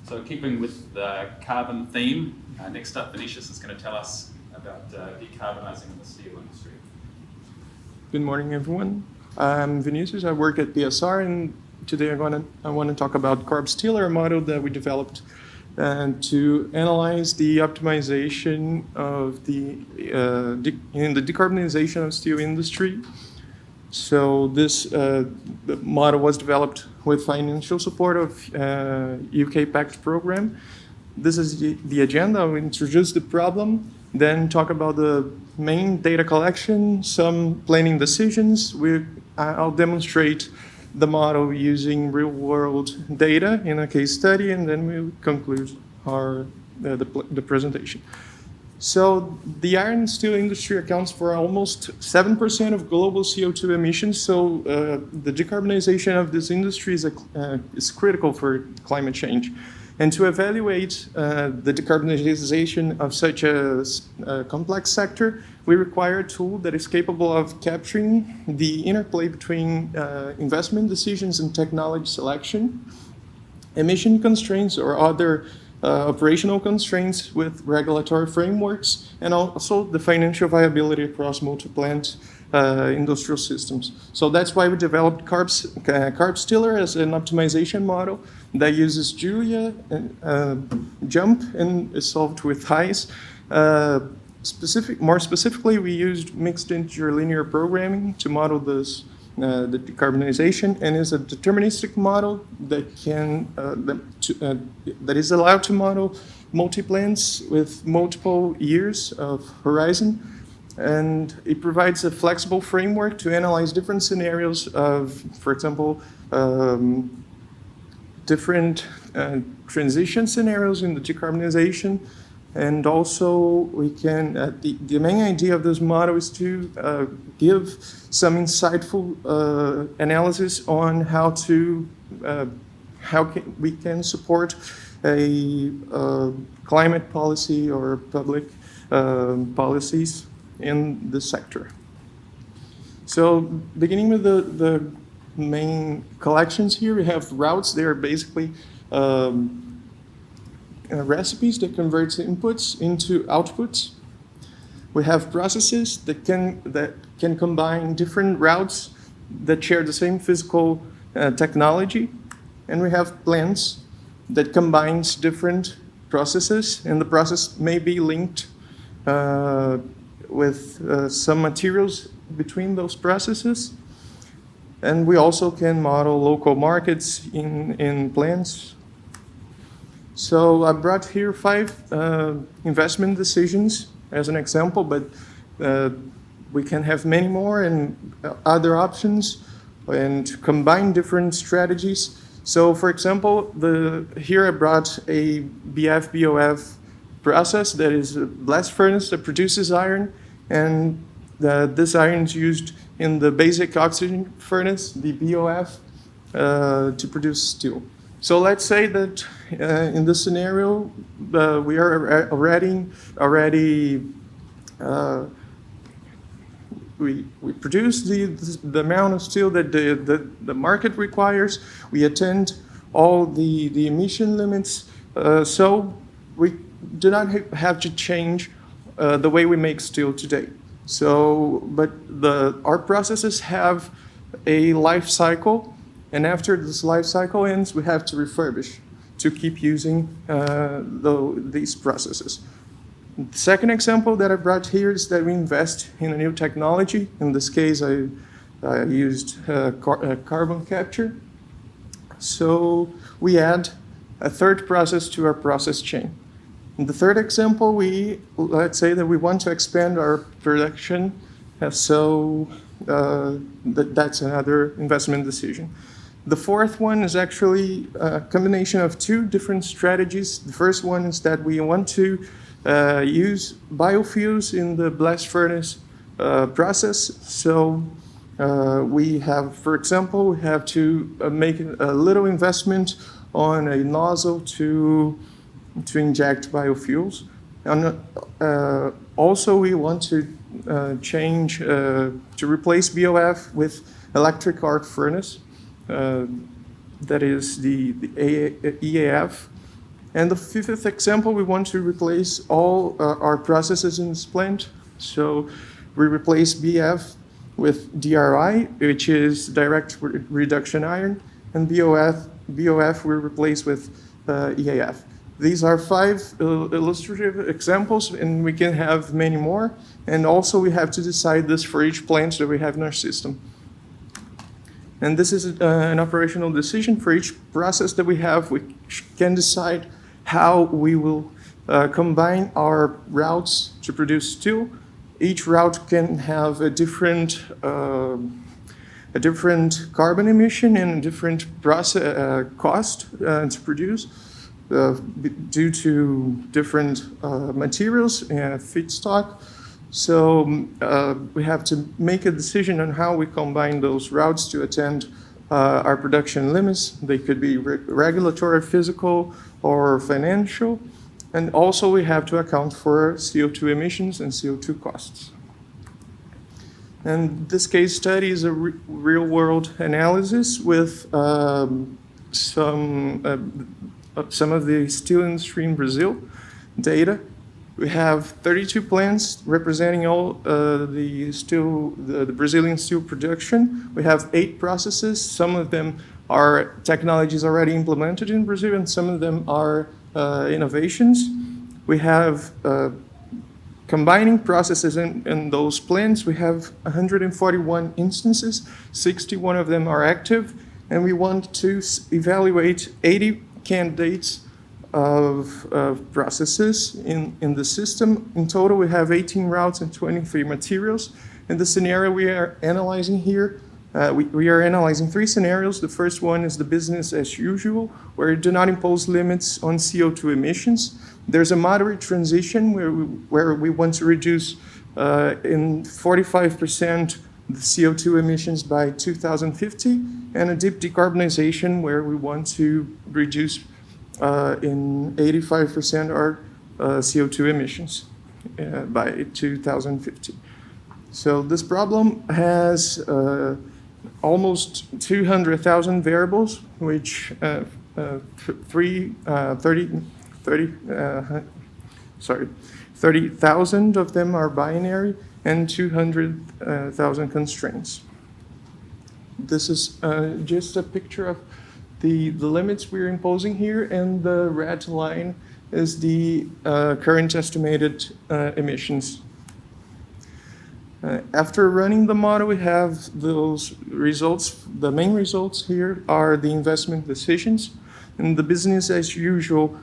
So keeping with the carbon theme, next up Vinícius is going to tell us about decarbonizing the steel industry. Good morning, everyone. I'm Vinícius. I work at PSR, and today I want to talk about CarbStealer, a model that we developed to analyze the optimization of in the decarbonization of steel industry. So this the model was developed with financial support of UK PACT program. This is the agenda. I'll introduce the problem, then talk about the main data collection, some planning decisions. I'll demonstrate the model using real-world data in a case study, and then we'll conclude the presentation. So the iron and steel industry accounts for almost 7% of global CO2 emissions. So the decarbonization of this industry is critical for climate change. And to evaluate the decarbonization of such a complex sector, we require a tool that is capable of capturing the interplay between investment decisions and technology selection, emission constraints or other operational constraints with regulatory frameworks, and also the financial viability across multi-plant industrial systems. So that's why we developed CarbStealer as an optimization model that uses Julia and JUMP and is solved with HICE. More specifically, we used mixed integer linear programming to model this the decarbonization, and is a deterministic model that that is allowed to model multi-plants with multiple years of horizon, and it provides a flexible framework to analyze different scenarios of, for example, different transition scenarios in the decarbonization. And also, we can. The main idea of this model is to give some insightful analysis on how we can support a climate policy or public policies in the sector. So, beginning with the main collections here, we have routes. They are basically recipes that converts inputs into outputs. We have processes that can combine different routes that share the same physical technology, and we have plants that combines different processes, and the process may be linked with some materials between those processes. And we also can model local markets in plants. So I brought here 5 investment decisions as an example, but we can have many more and other options and combine different strategies. So for example, here I brought a BF-BOF process that is a blast furnace that produces iron, and this iron is used in the basic oxygen furnace, the BOF, to produce steel. So let's say that in this scenario, we are we produce the amount of steel that the market requires. We attend all the emission limits, so we do not have to change the way we make steel today. So, but our processes have a life cycle. And after this life cycle ends, we have to refurbish to keep using these processes. The second example that I brought here is that we invest in a new technology. In this case, I used carbon capture. So we add a third process to our process chain. In the third example, let's say that we want to expand our production. So that's another investment decision. The fourth one is actually a combination of 2 different strategies. The first one is that we want to use biofuels in the blast furnace process. So we have, for example, we have to make a little investment on a nozzle to inject biofuels. And also we want to change, to replace BOF with electric arc furnace. That is the EAF. And the fifth example, we want to replace all our processes in this plant. So we replace BF with DRI, which is direct reduction iron, and BOF we replace with EAF. These are 5 illustrative examples, and we can have many more. And also we have to decide this for each plant that we have in our system. And this is an operational decision for each process that we have. We can decide how we will combine our routes to produce steel. Each route can have a different carbon emission and a different process cost to produce due to different materials and feedstock. So we have to make a decision on how we combine those routes to attend our production limits. They could be regulatory, physical, or financial. And also we have to account for CO2 emissions and CO2 costs. And this case study is a real-world analysis with some of the steel industry in Brazil data. We have 32 plants representing all the Brazilian steel production. We have 8 processes. Some of them are technologies already implemented in Brazil, and some of them are innovations. We have combining processes in those plants. We have 141 instances. 61 of them are active, and we want to evaluate 80 candidates of processes in the system. In total, we have 18 routes and 23 materials. In the scenario we are analyzing here, we are analyzing 3 scenarios. The first one is the business as usual, where we do not impose limits on CO2 emissions. There's a moderate transition where we want to reduce in 45% the CO2 emissions by 2050, and a deep decarbonization where we want to reduce in 85% our CO2 emissions by 2050. So this problem has almost 200,000 variables, which 30,000 of them are binary and 200,000 constraints. This is just a picture of the limits we're imposing here, and the red line is the current estimated emissions. After running the model, we have those results. The main results here are the investment decisions. In the business as usual,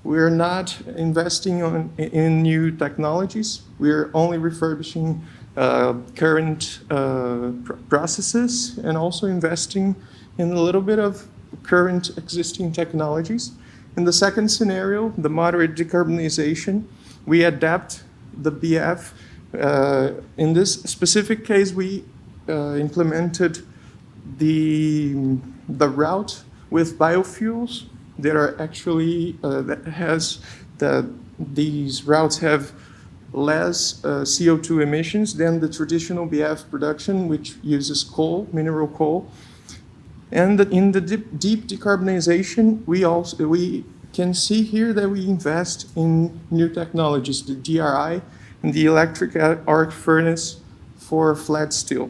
we're not investing in new technologies. We're only refurbishing current processes and also investing in a little bit of current existing technologies. In the second scenario, the moderate decarbonization, we adapt the BF. In this specific case, we implemented the route with biofuels that are actually, these routes have less CO2 emissions than the traditional BF production, which uses coal, mineral coal. And in the deep decarbonization, we can see here that we invest in new technologies, the DRI and the electric arc furnace for flat steel.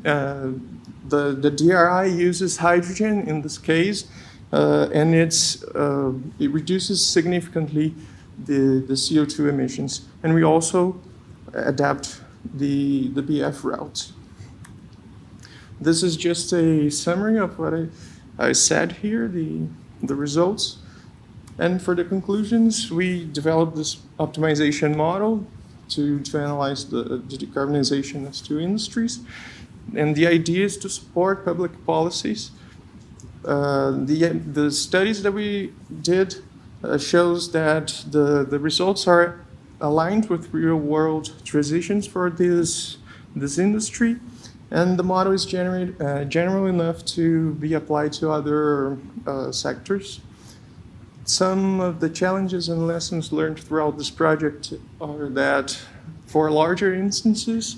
The DRI uses hydrogen in this case, and it reduces significantly the CO2 emissions. And we also adapt the BF routes. This is just a summary of what I said here, the results. And for the conclusions, we developed this optimization model to analyze the decarbonization of steel industries. And the idea is to support public policies. The studies that we did shows that the results are aligned with real-world transitions for this industry. And the model is general enough to be applied to other sectors. Some of the challenges and lessons learned throughout this project are that for larger instances,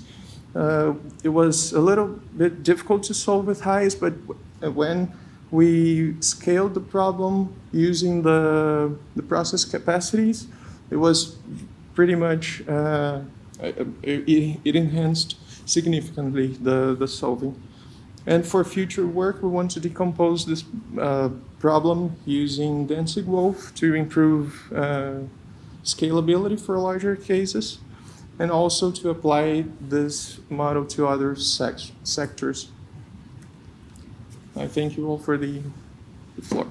it was a little bit difficult to solve with highs, but when we scaled the problem using the process capacities. It was pretty much, it enhanced significantly the solving. And for future work, we want to decompose this problem using Danzig-Wolf to improve scalability for larger cases, and also to apply this model to other sectors. I thank you all for the floor.